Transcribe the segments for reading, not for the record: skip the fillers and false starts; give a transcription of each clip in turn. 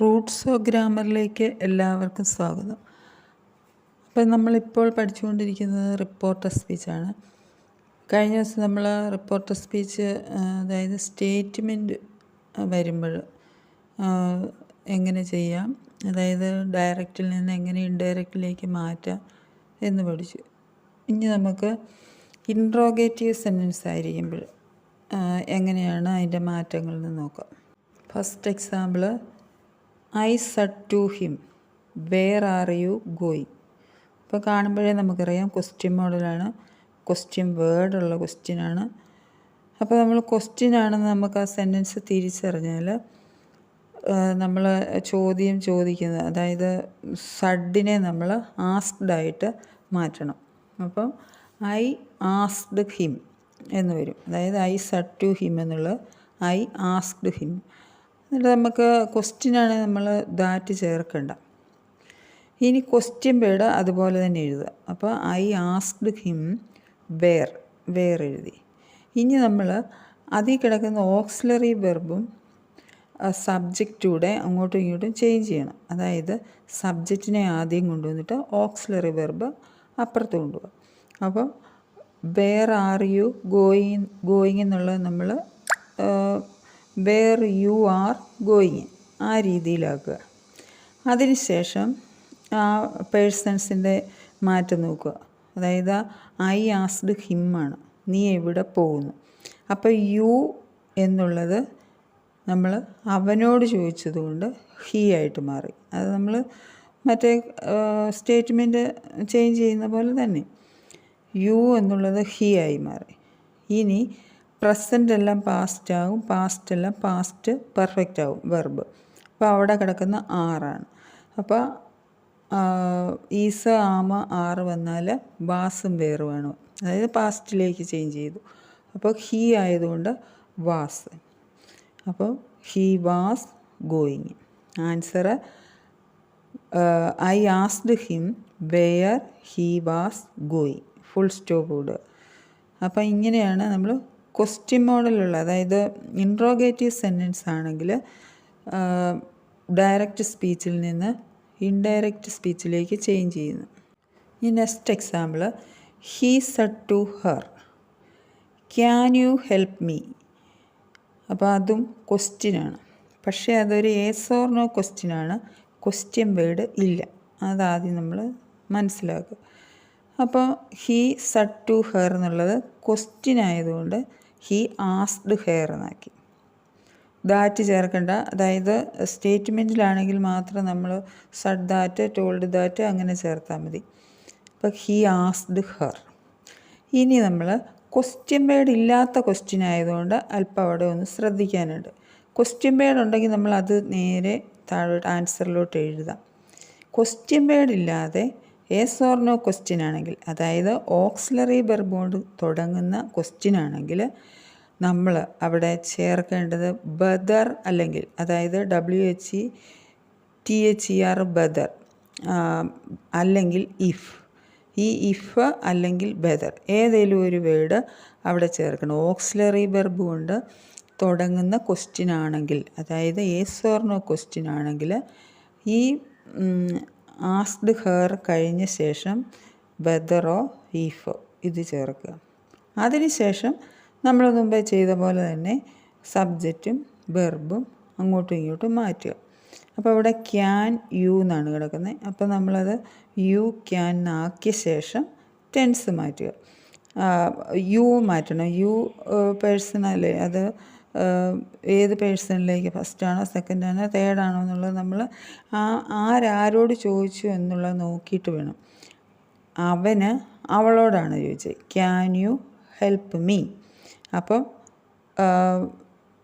Roots of ഗ്രാമറിലേക്ക് എല്ലാവർക്കും സ്വാഗതം. അപ്പം നമ്മളിപ്പോൾ പഠിച്ചുകൊണ്ടിരിക്കുന്നത് റിപ്പോർട്ടർ സ്പീച്ചാണ്. കഴിഞ്ഞ ദിവസം നമ്മൾ റിപ്പോർട്ടർ സ്പീച്ച് അതായത് സ്റ്റേറ്റ്മെൻറ്റ് വരുമ്പോൾ എങ്ങനെ ചെയ്യാം, അതായത് ഡയറക്റ്റിൽ നിന്ന് എങ്ങനെ ഇൻഡയറക്റ്റിലേക്ക് മാറ്റാം എന്ന് പഠിച്ചു. ഇനി നമുക്ക് ഇൻട്രോഗേറ്റീവ് സെൻറ്റൻസ് ആയിരിക്കുമ്പോൾ എങ്ങനെയാണ് അതിൻ്റെ മാറ്റങ്ങൾ എന്ന് നോക്കാം. First example, I said to him, where are you going? ഇപ്പോൾ കാണുമ്പോഴേ നമുക്കറിയാം ക്വസ്റ്റ്യൻ മോഡലാണ്, ക്വസ്റ്റ്യൻ വേർഡുള്ള ക്വസ്റ്റ്യനാണ്. അപ്പോൾ നമ്മൾ ക്വസ്റ്റ്യനാണെന്ന് നമുക്ക് ആ സെൻറ്റൻസ് തിരിച്ചറിഞ്ഞാൽ നമ്മൾ ചോദ്യം ചോദിക്കുന്നത്, അതായത് സഡിനെ നമ്മൾ ആസ്ക്ഡായിട്ട് മാറ്റണം. അപ്പം ഐ ആസ്ക്ഡ് ഹിം എന്ന് വരും. അതായത് ഐ സഡ് ടു ഹിം എന്നുള്ളത് ഐ ആസ്ക്ഡ് ഹിം. എന്നിട്ട് നമുക്ക് ക്വസ്റ്റ്യനാണെങ്കിൽ നമ്മൾ ദാറ്റ് ചേർക്കണ്ട. ഇനി ക്വസ്റ്റ്യൻ വേർഡ് അതുപോലെ തന്നെ എഴുതുക. അപ്പോൾ ഐ ആസ്ക്ഡ് ഹിം വേർ എഴുതി. ഇനി നമ്മൾ അതിൽ കിടക്കുന്ന ഓക്സിലറി വെർബും സബ്ജക്റ്റൂടെ അങ്ങോട്ടും ഇങ്ങോട്ടും ചേഞ്ച് ചെയ്യണം. അതായത് സബ്ജക്റ്റിനെ ആദ്യം കൊണ്ടുവന്നിട്ട് ഓക്സിലറി വെർബ് അപ്പുറത്ത് കൊണ്ടുപോകുക. അപ്പോൾ വേർ ആർ യു ഗോയിങ് എന്നുള്ളത് നമ്മൾ വേർ യു ആർ ഗോയിങ് ആ രീതിയിലാക്കുക. അതിനുശേഷം ആ പേഴ്സൺസിൻ്റെ മാറ്റം നോക്കുക. അതായത് ഐ ആസ്ക്ഡ് ഹിമ്മാണ്, നീ എവിടെ പോകുന്നു. അപ്പോൾ യു എന്നുള്ളത് നമ്മൾ അവനോട് ചോദിച്ചതുകൊണ്ട് ഹീ ആയിട്ട് മാറി. അത് നമ്മൾ മറ്റേ സ്റ്റേറ്റ്മെൻറ്റ് ചേഞ്ച് ചെയ്യുന്ന പോലെ തന്നെ യു എന്നുള്ളത് ഹീ ആയി മാറി. ഇനി പ്രസൻ്റ് എല്ലാം പാസ്റ്റ് ആകും, പാസ്റ്റ് എല്ലാം പാസ്റ്റ് പെർഫെക്റ്റ് ആകും വെർബ്. അപ്പോൾ അവിടെ കിടക്കുന്ന ആറാണ്. അപ്പോൾ ഈസ ആമ ആറ് വന്നാൽ വാസും വേറുമാണ്, അതായത് പാസ്റ്റിലേക്ക് ചേഞ്ച് ചെയ്തു. അപ്പോൾ ഹീ ആയതുകൊണ്ട് വാസ്. അപ്പോൾ he was going. Answer I asked him where he was going. Full stop ഇടുക. അപ്പോൾ ഇങ്ങനെയാണ് നമ്മൾ ക്വസ്റ്റ്യൻ മോഡലുള്ള, അതായത് ഇൻട്രോഗേറ്റീവ് സെൻറ്റൻസ് ആണെങ്കിൽ ഡയറക്റ്റ് സ്പീച്ചിൽ നിന്ന് ഇൻഡയറക്റ്റ് സ്പീച്ചിലേക്ക് ചേഞ്ച് ചെയ്യുന്നു. ഈ next example, he said to her, can you help me. അപ്പോൾ അതും ക്വസ്റ്റ്യനാണ്, പക്ഷേ അതൊരു യെസ് ഓർ നോ ക്വസ്റ്റ്യനാണ്. ക്വസ്റ്റ്യൻ വേർഡ് ഇല്ല, അതാദ്യം നമ്മൾ മനസ്സിലാക്കുക. അപ്പോൾ ഹീ സെഡ് ടു ഹെർ എന്നുള്ളത് ക്വസ്റ്റ്യൻ ആയതുകൊണ്ട് ഹീ ആസ്ക്ഡ് ഹെയർ എന്നാക്കി. ദാറ്റ് ചേർക്കണ്ട. അതായത് സ്റ്റേറ്റ്മെൻറ്റിലാണെങ്കിൽ മാത്രം നമ്മൾ സഡ് ദാറ്റ്, ടോൾഡ് ദാറ്റ് അങ്ങനെ ചേർത്താൽ മതി. അപ്പോൾ ഹീ ആസ്ക്ഡ് ഹെർ. ഇനി നമ്മൾ ക്വസ്റ്റ്യൻ വേർഡ് ഇല്ലാത്ത ക്വസ്റ്റ്യൻ ആയതുകൊണ്ട് അല്പം അവിടെ ഒന്ന് ശ്രദ്ധിക്കാനുണ്ട്. ക്വസ്റ്റ്യൻ വേർഡ് ഉണ്ടെങ്കിൽ നമ്മൾ അത് നേരെ താഴോട്ട് ആൻസറിലോട്ട് എഴുതാം. ക്വസ്റ്റ്യൻ വേർഡ് ഇല്ലാതെ യെസ് ഓർ നോ ക്വസ്റ്റ്യൻ ആണെങ്കിൽ, അതായത് ഓക്സിലറി വെർബ് കൊണ്ട് തുടങ്ങുന്ന ക്വസ്റ്റ്യൻ ആണെങ്കിൽ നമ്മൾ അവിടെ ചേർക്കേണ്ടത് ബദർ അല്ലെങ്കിൽ, അതായത് WHETHER ബദർ അല്ലെങ്കിൽ ഇഫ്. ഈ ഇഫ് അല്ലെങ്കിൽ ബദർ ഏതെങ്കിലും ഒരു വേർഡ് അവിടെ ചേർക്കണം. ഓക്സിലറി വെർബ് കൊണ്ട് തുടങ്ങുന്ന ക്വസ്റ്റ്യൻ ആണെങ്കിൽ, അതായത് യെസ് ഓർ നോ ക്വസ്റ്റ്യൻ ആണെങ്കിൽ ഈ ആസ്ക്ഡ് ഹെർ കഴിഞ്ഞ ശേഷം ബദറോ ഈഫോ ഇത് ചേർക്കുക. അതിനുശേഷം നമ്മൾ മുമ്പേ ചെയ്ത പോലെ തന്നെ സബ്ജക്റ്റും വെർബും അങ്ങോട്ടും ഇങ്ങോട്ടും മാറ്റുക. അപ്പോൾ ഇവിടെ ക്യാൻ യു എന്നാണ് കിടക്കുന്നത്. അപ്പോൾ നമ്മളത് യു ക്യാൻ ആക്കിയ ശേഷം ടെൻസ് മാറ്റുക. യു മാറ്റണം. യു പേഴ്സണല്ലേ, അത് ഏത് പേഴ്സണിലേക്ക്, ഫസ്റ്റാണോ സെക്കൻഡാണോ തേർഡാണോ എന്നുള്ളത് നമ്മൾ ആരോട് ചോദിച്ചു എന്നുള്ളത് നോക്കിയിട്ട് വേണം. അവന് അവളോടാണ് ചോദിച്ചത്, ക്യാൻ യു ഹെൽപ്പ് മീ. അപ്പം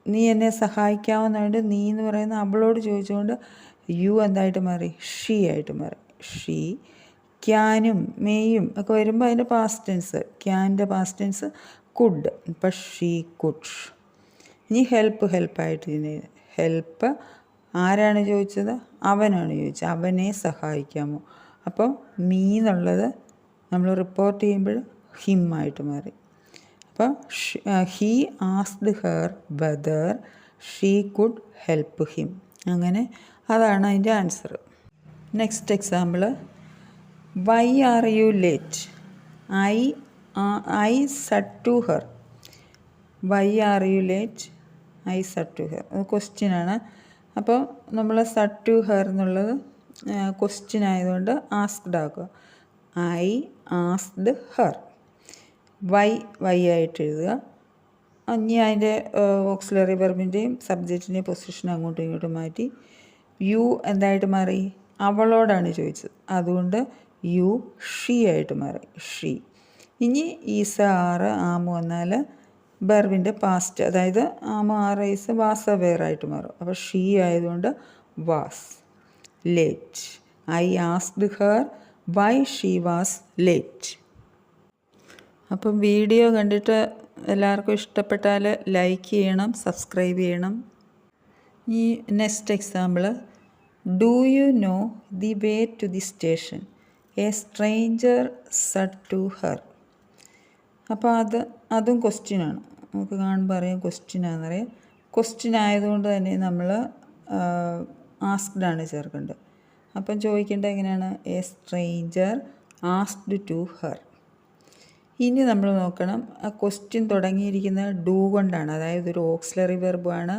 നീ എന്നെ സഹായിക്കാവുന്നതുകൊണ്ട് നീ എന്ന് പറയുന്ന അവളോട് ചോദിച്ചുകൊണ്ട് യു എന്തായിട്ട് മാറി, ഷീ ആയിട്ട് മാറി. ഷീ. ക്യാനും മേയും ഒക്കെ വരുമ്പോൾ അതിൻ്റെ പാസ്റ്റ് ടെൻസ്, ക്യാൻ്റെ പാസ്റ്റ് ടെൻസ് കുഡ്. ഇപ്പം ഷീ കുഡ്. ഇനി ഹെൽപ്പായിട്ട് ഹെൽപ്പ് ആരാണ് ചോദിച്ചത്, അവനാണ് ചോദിച്ചത്, അവനെ സഹായിക്കാമോ. അപ്പോൾ മീ എന്നുള്ളത് നമ്മൾ റിപ്പോർട്ട് ചെയ്യുമ്പോൾ ഹിം ആയിട്ട് മാറി. അപ്പോൾ he asked her whether she could help him. അങ്ങനെ അതാണ് അതിൻ്റെ answer. Next example, why are you late? I said to her. Why are you late? I said to her. അത് ക്വസ്റ്റ്യനാണ്. അപ്പോൾ നമ്മൾ said to her എന്നുള്ളത് ക്വസ്റ്റ്യൻ ആയതുകൊണ്ട് asked ആക്കുക. I asked her. വൈ ആയിട്ട് എഴുതുക. ഇനി അതിൻ്റെ ഓക്സിലറി വെർബിൻ്റെയും സബ്ജക്റ്റിൻ്റെയും പൊസിഷൻ അങ്ങോട്ടും ഇങ്ങോട്ടും മാറ്റി. യു എന്തായിട്ട് മാറി? അവളോടാണ് ചോദിച്ചത്, അതുകൊണ്ട് യു ഷീ ആയിട്ട് മാറി, ഷീ. ഇനി ഈസ് ആറ് ആമു വന്നാൽ വെർബിൻ്റെ പാസ്റ്റ്, അതായത് ആമു ആറ് ഈസ് വാസ് അവെയറായിട്ട് മാറും. അപ്പോൾ ഷീ ആയതുകൊണ്ട് was late. I asked her why she was late. അപ്പം വീഡിയോ കണ്ടിട്ട് എല്ലാവർക്കും ഇഷ്ടപ്പെട്ടാൽ ലൈക്ക് ചെയ്യണം, സബ്സ്ക്രൈബ് ചെയ്യണം. ഈ next example, do you know the way to the station? A stranger said to her. അപ്പോൾ അതും ക്വസ്റ്റ്യനാണ്. നമുക്ക് കാണുമ്പോൾ അറിയാം ക്വസ്റ്റ്യനാണെന്നറിയാം. ക്വസ്റ്റ്യൻ ആയതുകൊണ്ട് തന്നെ നമ്മൾ ആസ്ക്ഡാണ് ചേർക്കേണ്ടത്. അപ്പം ചോദിക്കേണ്ടത് എങ്ങനെയാണ്? A stranger asked to her. ഇനി നമ്മൾ നോക്കണം, ആ ക്വസ്റ്റ്യൻ തുടങ്ങിയിരിക്കുന്നത് ഡു കൊണ്ടാണ്, അതായത് ഒരു ഓക്സിലറി വെർബാണ്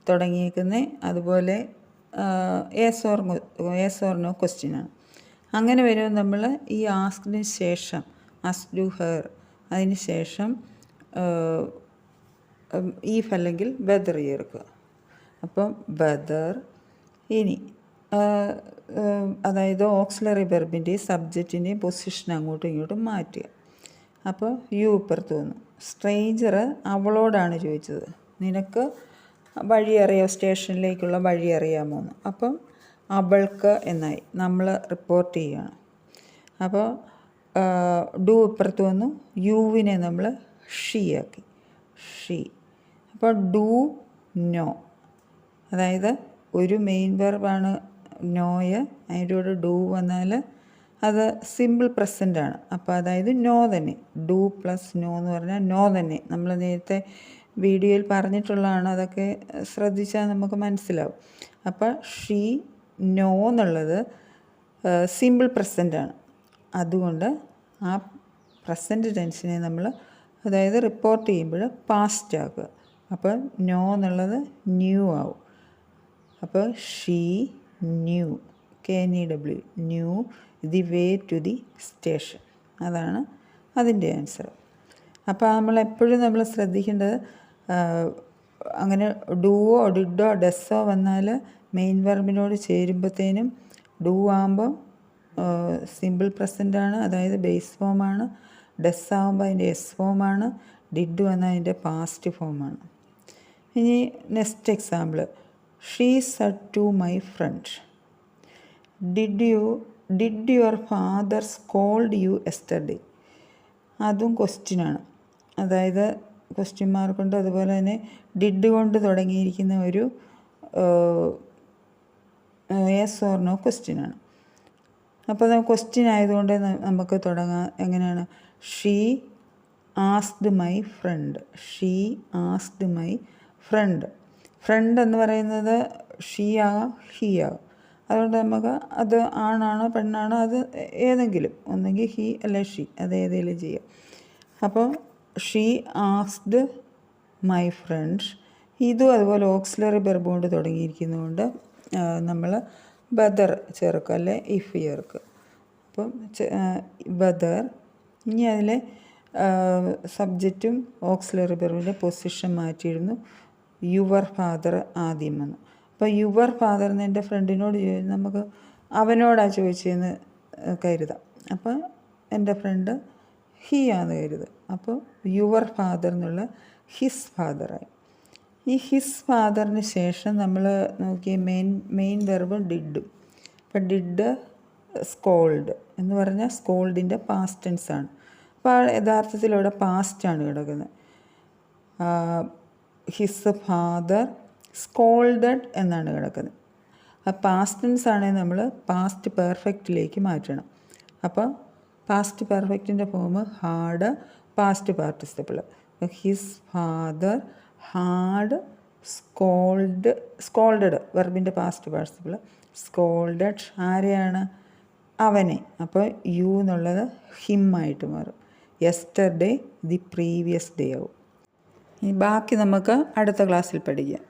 തുടങ്ങിയിരിക്കുന്നത്. അതുപോലെ എസ് ഓർ നോ ക്വസ്റ്റ്യനാണ്. അങ്ങനെ വരുമ്പോൾ നമ്മൾ ഈ ആസ്ക്ഡിന് ശേഷം ആസ്ക് ടു ഹെർ, അതിന് ശേഷം ഈഫ് അല്ലെങ്കിൽ വെദർ ചേർക്കുക. അപ്പം വെദർ. ഇനി അതായത് ഓക്സിലറി വെർബിൻ്റെയും സബ്ജക്റ്റിൻ്റെയും പൊസിഷൻ അങ്ങോട്ടും ഇങ്ങോട്ടും മാറ്റുക. അപ്പോൾ യു ഇപ്പുറത്ത് വന്നു. സ്ട്രേഞ്ചർ അവളോടാണ് ചോദിച്ചത്, നിനക്ക് വഴി അറിയാമോ, സ്റ്റേഷനിലേക്കുള്ള വഴി അറിയാമോ എന്ന്. അപ്പം അവൾക്ക് എന്നായി, നമ്മൾ റിപ്പോർട്ട് ചെയ്യുകയാണ്. അപ്പോൾ ഡു ഇപ്പുറത്ത് വന്നു, യുവിനെ നമ്മൾ ഷീ ആക്കി, ഷീ. അപ്പോൾ ഡു നോ, അതായത് ഒരു മെയിൻ വെർബാണ് നോയ്, അതിൻ്റെ കൂടെ ഡു വന്നാൽ അത് സിമ്പിൾ പ്രസൻ്റ് ആണ്. അപ്പോൾ അതായത് നോ തന്നെ, ഡു പ്ലസ് നോ എന്ന് പറഞ്ഞാൽ നോ തന്നെ. നമ്മൾ നേരത്തെ വീഡിയോയിൽ പറഞ്ഞിട്ടുള്ളതാണ്, അതൊക്കെ ശ്രദ്ധിച്ചാൽ നമുക്ക് മനസ്സിലാവും. അപ്പോൾ ഷീ നോ എന്നുള്ളത് സിമ്പിൾ പ്രസൻ്റ് ആണ്. അതുകൊണ്ട് ആ പ്രസൻറ്റ് ടെൻസിനെ നമ്മൾ അതായത് റിപ്പോർട്ട് ചെയ്യുമ്പോൾ പാസ്റ്റ് ആക്കുക. അപ്പോൾ നോ എന്നുള്ളത് ന്യൂ ആവും. അപ്പോൾ she knew, KNEW, knew the way to the station. അതാണ് അതിൻ്റെ ആൻസർ. അപ്പോൾ നമ്മളെപ്പോഴും നമ്മൾ ശ്രദ്ധിക്കേണ്ടത്, അങ്ങനെ ഡൂവോ ഡിഡോ ഡെസ്സോ വന്നാൽ മെയിൻ വെർബിനോട് ചേരുമ്പോഴത്തേനും ഡൂ ആകുമ്പം സിമ്പിൾ പ്രസൻ്റാണ്, അതായത് ബേസ് ഫോമാണ്. ഡെസ് ആകുമ്പോൾ അതിൻ്റെ എസ് ഫോമാണ്. ഡിഡ് വന്നാൽ അതിൻ്റെ പാസ്റ്റ് ഫോമാണ്. ഇനി next example, she said to my friend, did your father scold you yesterday? അതും ക്വസ്റ്റ്യനാണ്, അതായത് ക്വസ്റ്റ്യൻ മാർക്കുണ്ട്. അതുപോലെ തന്നെ ഡിഡ് കൊണ്ട് തുടങ്ങിയിരിക്കുന്ന ഒരു യെസ് ഓർ നോ ക്വസ്റ്റ്യനാണ്. അപ്പോൾ ക്വസ്റ്റ്യൻ ആയതുകൊണ്ട് നമുക്ക് തുടങ്ങാം. എങ്ങനെയാണ്? She asked my friend, she asked my friend. Friend എന്ന് പറയുന്നത് ഷീ ആകാം, ഹീ ആകാം. അതുകൊണ്ട് നമുക്ക് അത് ആണാണോ പെണ്ണാണോ അത് ഏതെങ്കിലും ഒന്നെങ്കിൽ ഹീ അല്ലെ ഷീ, അത് ഏതെങ്കിലും ചെയ്യാം. അപ്പോൾ ഷീ ആസ്ക്ഡ് മൈ ഫ്രണ്ട്. ഇതും അതുപോലെ ഓക്സിലറി വെർബ് കൊണ്ട് തുടങ്ങിയിരിക്കുന്നതുകൊണ്ട് നമ്മൾ ബദർ ചേർക്കുക, അല്ലെ ഇഫ് ചേർക്കുക. അപ്പം ബദർ. ഇനി അതിലെ സബ്ജക്റ്റും ഓക്സിലറി വെർബിൻ്റെ പൊസിഷൻ മാറ്റിയിരുന്നു. യുവർ ഫാദർ ആദ്യം വന്നു. അപ്പോൾ യുവർ ഫാദർ എന്ന് എൻ്റെ ഫ്രണ്ടിനോട് ചോദിച്ചു, നമുക്ക് അവനോടാണ് ചോദിച്ചതെന്ന് കരുതാം. അപ്പോൾ എൻ്റെ ഫ്രണ്ട് ഹീ ആണെന്ന് കരുതുക. അപ്പോൾ യുവർ ഫാദർ എന്നുള്ള ഹിസ് ഫാദറായി. ഈ ഹിസ് ഫാദറിന് ശേഷം നമ്മൾ നോക്കിയ മെയിൻ വെർബ് ഡിഡും. അപ്പം ഡിഡ് സ്കോൾഡ് എന്ന് പറഞ്ഞാൽ സ്കോൾഡിൻ്റെ പാസ്റ്റ് ടെൻസ് ആണ്. അപ്പോൾ യഥാർത്ഥത്തിൽ ഇവിടെ പാസ്റ്റാണ് കിടക്കുന്നത്. ഹിസ് ഫാദർ സ്കോൾഡഡ് എന്നാണ് കിടക്കുന്നത്. ആ പാസ്റ്റ് ടെൻസ് ആണെങ്കിൽ നമ്മൾ പാസ്റ്റ് പെർഫെക്റ്റിലേക്ക് മാറ്റണം. അപ്പോൾ പാസ്റ്റ് പെർഫെക്റ്റിൻ്റെ form had, past participle. His father had scolded വെർബിൻ്റെ പാസ്റ്റ് പാർട്ടിസിപ്പിൾ. സ്കോൾഡഡ് ആരെയാണ്? അവനെ. അപ്പോൾ യു എന്നുള്ളത് ഹിം ആയിട്ട് മാറും. യെസ്റ്റർഡേ ദി പ്രീവിയസ് ഡേ ആവും. ഇനി ബാക്കി നമുക്ക് അടുത്ത ക്ലാസ്സിൽ പഠിക്കാം.